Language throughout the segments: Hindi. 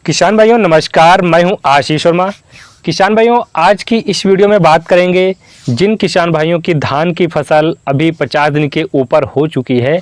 किसान भाइयों नमस्कार, मैं हूं आशीष वर्मा। किसान भाइयों आज की इस वीडियो में बात करेंगे जिन किसान भाइयों की धान की फसल अभी 50 दिन के ऊपर हो चुकी है,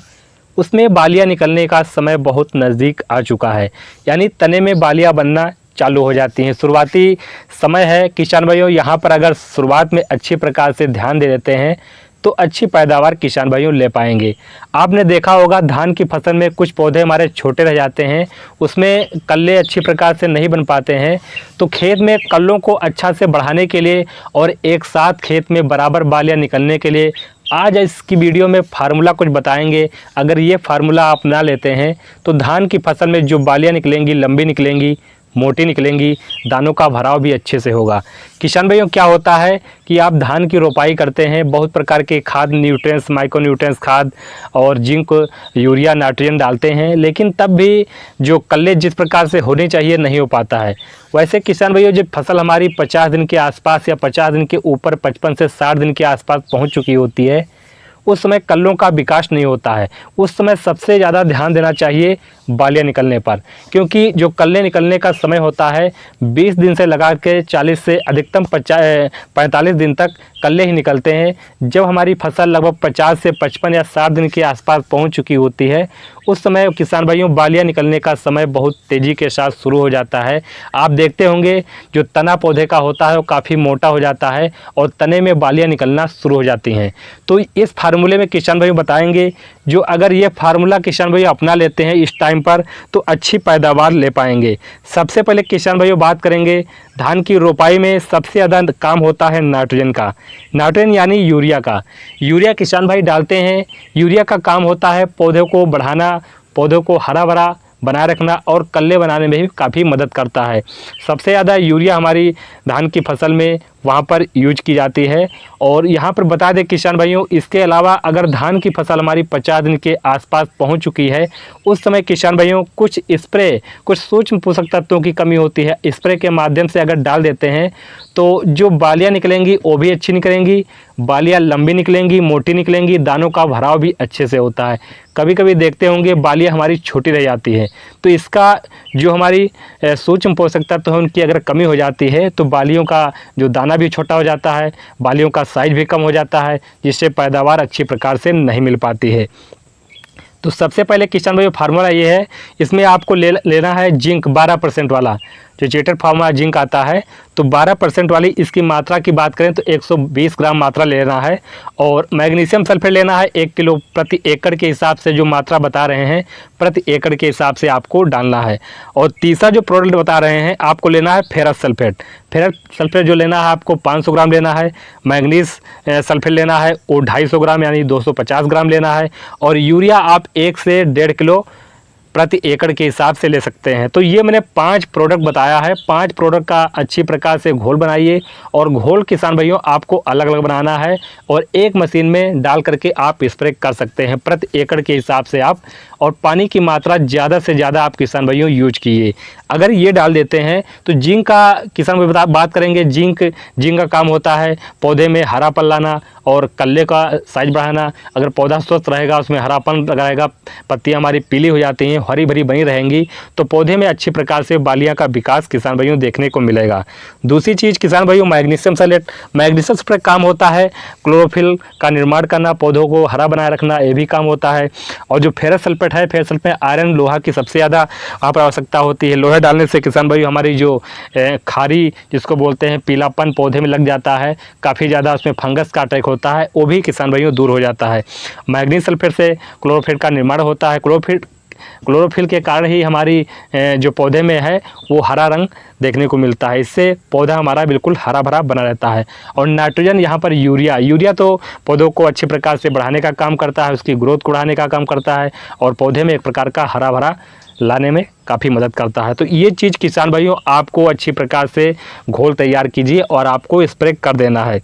उसमें बालियां निकलने का समय बहुत नज़दीक आ चुका है। यानी तने में बालियां बनना चालू हो जाती हैं। शुरुआती समय है किसान भाइयों, यहाँ पर अगर शुरुआत में अच्छी प्रकार से ध्यान दे देते हैं तो अच्छी पैदावार किसान भाइयों ले पाएंगे। आपने देखा होगा धान की फसल में कुछ पौधे हमारे छोटे रह जाते हैं, उसमें कल्ले अच्छी प्रकार से नहीं बन पाते हैं। तो खेत में कल्लों को अच्छा से बढ़ाने के लिए और एक साथ खेत में बराबर बालियां निकलने के लिए आज इसकी वीडियो में फार्मूला कुछ बताएंगे। अगर ये फार्मूला आप अपना लेते हैं तो धान की फसल में जो बालियां निकलेंगी लंबी निकलेंगी, मोटी निकलेंगी, दानों का भराव भी अच्छे से होगा। किसान भाइयों क्या होता है कि आप धान की रोपाई करते हैं, बहुत प्रकार के खाद, न्यूट्रिएंट्स, माइक्रोन्यूट्रिएंट्स खाद और जिंक, यूरिया, नाइट्रोजन डालते हैं, लेकिन तब भी जो कल्ले जिस प्रकार से होने चाहिए नहीं हो पाता है। वैसे किसान भाइयों जब फसल हमारी 50 दिन के आसपास या 50 दिन के ऊपर 55 से 60 दिन के आसपास पहुँच चुकी होती है, उस समय कल्लों का विकास नहीं होता है। उस समय सबसे ज़्यादा ध्यान देना चाहिए बालियां निकलने पर, क्योंकि जो कल्ले निकलने का समय होता है 20 दिन से लगा के 40 से अधिकतम 45 दिन तक कल्ले ही निकलते हैं। जब हमारी फसल लगभग 50 से 55 या 60 दिन के आसपास पहुंच चुकी होती है, उस समय किसान भाइयों बालियां निकलने का समय बहुत तेज़ी के साथ शुरू हो जाता है। आप देखते होंगे जो तना पौधे का होता है वो काफ़ी मोटा हो जाता है और तने में बालियां निकलना शुरू हो जाती हैं। तो इस फार्मूले में किसान भाइयों बताएंगे, जो अगर ये फार्मूला किसान भाइयों अपना लेते हैं इस टाइम पर तो अच्छी पैदावार ले पाएंगे। सबसे पहले किसान भाइयों बात करेंगे धान की रोपाई में सबसे ज़्यादा काम होता है नाइट्रोजन का। नाइट्रोजन यानी यूरिया का। यूरिया किसान भाई डालते हैं। यूरिया का काम होता है पौधों को बढ़ाना, पौधों को हरा भरा बनाए रखना और कल्ले बनाने में भी काफ़ी मदद करता है। सबसे ज़्यादा यूरिया हमारी धान की फसल में वहाँ पर यूज की जाती है। और यहाँ पर बता दें किसान भाइयों, इसके अलावा अगर धान की फसल हमारी 50 दिन के आसपास पहुँच चुकी है, उस समय किसान भाइयों कुछ स्प्रे, कुछ सूक्ष्म पोषक तत्वों की कमी होती है, स्प्रे के माध्यम से अगर डाल देते हैं तो जो बालियाँ निकलेंगी वो भी अच्छी निकलेंगी, बालियाँ लंबी निकलेंगी, मोटी निकलेंगी, दानों का भराव भी अच्छे से होता है। कभी कभी देखते होंगे बालियाँ हमारी छोटी रह जाती है, तो इसका जो हमारी सूक्ष्म पोषक तत्व है उनकी अगर कमी हो जाती है तो बालियों का जो दाना भी छोटा हो जाता है, बालियों का साइज भी कम हो जाता है, जिससे पैदावार अच्छी प्रकार से नहीं मिल पाती है। तो सबसे पहले किसान भाई फार्मूला ये है, इसमें आपको लेना है जिंक 12% वाला, जो चेटर फार्मा जिंक आता है। तो 12% वाली इसकी मात्रा की बात करें तो 120 ग्राम मात्रा लेना है। और मैग्नीशियम सल्फेट लेना है 1 किलो प्रति एकड़ के हिसाब से, जो मात्रा बता रहे हैं प्रति एकड़ के हिसाब से आपको डालना है। और तीसरा जो प्रोडक्ट बता रहे हैं आपको लेना है फेरस सल्फेट। फेरस सल्फेट जो लेना है आपको 500 ग्राम लेना है। मैग्नीज सल्फेट लेना है वो 250 ग्राम यानी 250 ग्राम लेना है। और यूरिया आप 1 से 1.5 किलो प्रति एकड़ के हिसाब से ले सकते हैं। तो ये मैंने 5 प्रोडक्ट बताया है। 5 प्रोडक्ट का अच्छी प्रकार से घोल बनाइए और घोल किसान भाइयों आपको अलग अलग बनाना है और एक मशीन में डाल करके आप स्प्रे कर सकते हैं प्रति एकड़ के हिसाब से आप। और पानी की मात्रा ज़्यादा से ज़्यादा आप किसान भाइयों यूज कीजिए। अगर ये डाल देते हैं तो जिंक का किसान भाई बात करेंगे। जिंक का काम होता है पौधे में हरापन लाना और कल्ले का साइज बढ़ाना। अगर पौधा स्वस्थ रहेगा, उसमें हरापन लगाएगा, पत्तियां हमारी पीली हो जाती हैं, हरी भरी बनी रहेंगी, तो पौधे में अच्छी प्रकार से बालियां का विकास किसान भाइयों देखने को मिलेगा। दूसरी चीज़ किसान भाइयों मैग्नीशियम सल्फेट। मैग्नीशियम सल्फेट का काम होता है क्लोरोफिल का निर्माण करना, पौधों को हरा बनाए रखना, ये भी काम होता है। और जो फेरस सल्फेट है, फेरस सल्फेट में आयरन, लोहा की सबसे ज़्यादा वहाँ पर आवश्यकता होती है। लोहा डालने से किसान भाई हमारी जो खारी जिसको बोलते हैं पीलापन पौधे में लग जाता है, काफ़ी ज़्यादा उसमें फंगस का अटैक होता है, वो भी किसान भाइयों दूर हो जाता है। मैग्नीज सल्फेट से क्लोरोफिल का निर्माण होता है। क्लोरोफिल के कारण ही हमारी जो पौधे में है वो हरा रंग देखने को मिलता है। इससे पौधा हमारा बिल्कुल हरा भरा बना रहता है। और नाइट्रोजन यहाँ पर यूरिया तो पौधों को अच्छी प्रकार से बढ़ाने का काम करता है, उसकी ग्रोथ को बढ़ाने का काम करता है और पौधे में एक प्रकार का हरा भरा लाने में काफ़ी मदद करता है। तो ये चीज़ किसान भाइयों आपको अच्छी प्रकार से घोल तैयार कीजिए और आपको स्प्रे कर देना है।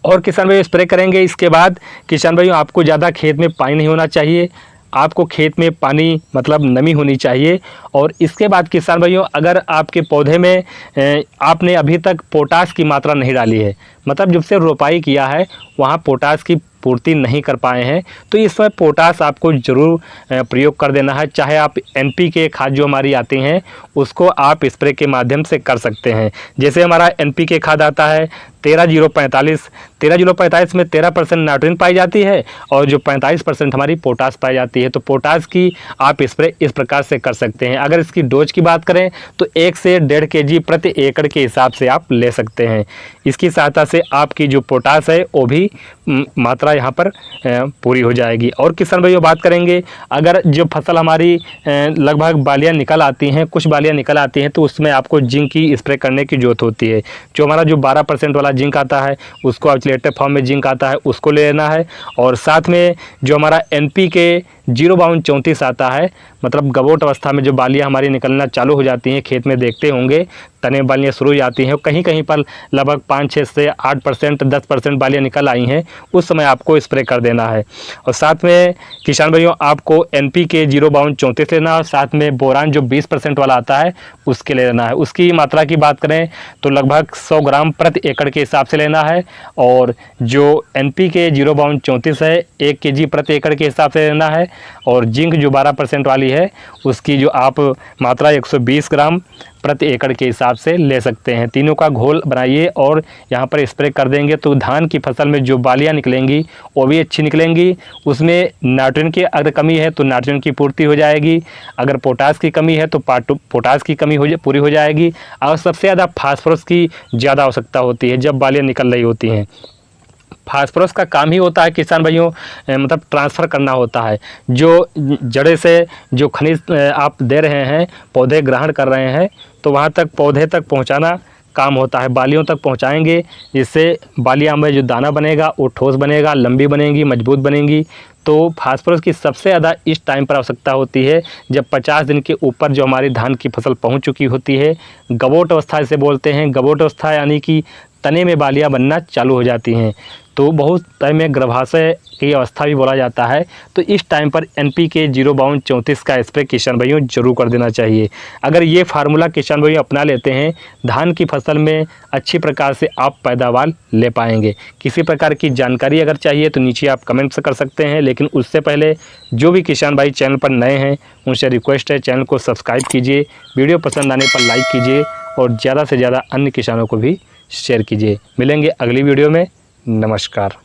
और किसान भाई स्प्रे करेंगे, इसके बाद किसान भाइयों आपको ज़्यादा खेत में पानी नहीं होना चाहिए, आपको खेत में पानी मतलब नमी होनी चाहिए। और इसके बाद किसान भाइयों अगर आपके पौधे में आपने अभी तक पोटास की मात्रा नहीं डाली है, मतलब जब से रोपाई किया है वहाँ पोटास की पूर्ति नहीं कर पाए हैं तो इसमें पोटास आपको ज़रूर प्रयोग कर देना है। चाहे आप NPK खाद जो हमारी आती हैं उसको आप स्प्रे के माध्यम से कर सकते हैं। जैसे हमारा NPK खाद आता है 13-0-45 में 13% नाइट्रोजन पाई जाती है और जो 45% हमारी पोटास पाई जाती है। तो पोटास की आप स्प्रे इस प्रकार से कर सकते हैं। अगर इसकी डोज की बात करें तो 1 से 1.5 kg प्रति एकड़ के हिसाब से आप ले सकते हैं। इसकी सहायता से आपकी जो पोटास है वो भी मात्रा यहाँ पर पूरी हो जाएगी। और किसान भाइयों बात करेंगे, अगर जो फसल हमारी लगभग बालियाँ निकल आती हैं, कुछ बालियाँ निकल आती हैं तो उसमें आपको जिंक की स्प्रे करने की जरूरत होती है। जो हमारा जो 12% वाला जिंक आता है उसको आइसोलेटेड फॉर्म में जिंक आता है उसको ले लेना है। और साथ में जो हमारा NPK 0-34 आता है, मतलब गबोट अवस्था में जो बालियाँ हमारी निकलना चालू हो जाती हैं, खेत में देखते होंगे तने बालियाँ शुरू हो जाती हैं, कहीं कहीं पर लगभग 5-6 से 8% 10% बालियाँ निकल आई हैं, उस समय आपको स्प्रे कर देना है। और साथ में किसान भाइयों आपको NPK 0-34 लेना है और साथ में बोरान जो 20% वाला आता है उसके ले लेना है। उसकी मात्रा की बात करें तो लगभग 100 ग्राम प्रति एकड़ के हिसाब से लेना है। और जो NPK 0-34 है 1 kg प्रति एकड़ के हिसाब से लेना है। और जिंक जो 12% वाली है उसकी जो आप मात्रा 120 ग्राम प्रति एकड़ के हिसाब से ले सकते हैं। तीनों का घोल बनाइए और यहाँ पर स्प्रे कर देंगे तो धान की फसल में जो बालियाँ निकलेंगी वो भी अच्छी निकलेंगी। उसमें नाइट्रोजन की अगर कमी है तो नाइट्रोजन की पूर्ति हो जाएगी, अगर पोटास की कमी है तो पोटास की कमी पूरी हो जाएगी। और सबसे ज़्यादा फास्फोरस की ज़्यादा आवश्यकता होती है जब बालियाँ निकल रही होती हैं। फास्फोरस का काम ही होता है किसान भाइयों मतलब ट्रांसफ़र करना होता है। जो जड़े से जो खनिज आप दे रहे हैं, पौधे ग्रहण कर रहे हैं, तो वहाँ तक पौधे तक पहुँचाना काम होता है। बालियों तक पहुँचाएंगे जिससे बालियाँ में जो दाना बनेगा वो ठोस बनेगा, लंबी बनेगी, मजबूत बनेगी। तो फास्फोरस की सबसे ज़्यादा इस टाइम पर आवश्यकता होती है जब 50 दिन के ऊपर जो हमारी धान की फसल पहुंच चुकी होती है। गबोट अवस्था इसे बोलते हैं। गबोट अवस्था यानी कि तने में बालियां बनना चालू हो जाती हैं, तो बहुत टाइम में गर्भाशय की अवस्था भी बोला जाता है। तो इस टाइम पर NPK 0-34 का स्प्रे किसान भाइयों जरूर कर देना चाहिए। अगर ये फार्मूला किसान भाइयों अपना लेते हैं, धान की फसल में अच्छी प्रकार से आप पैदावार ले पाएंगे। किसी प्रकार की जानकारी अगर चाहिए तो नीचे आप कमेंट से कर सकते हैं, लेकिन उससे पहले जो भी किसान भाई चैनल पर नए हैं उनसे रिक्वेस्ट है चैनल को सब्सक्राइब कीजिए, वीडियो पसंद आने पर लाइक कीजिए और ज़्यादा से ज़्यादा अन्य किसानों को भी शेयर कीजिए। मिलेंगे अगली वीडियो में। नमस्कार।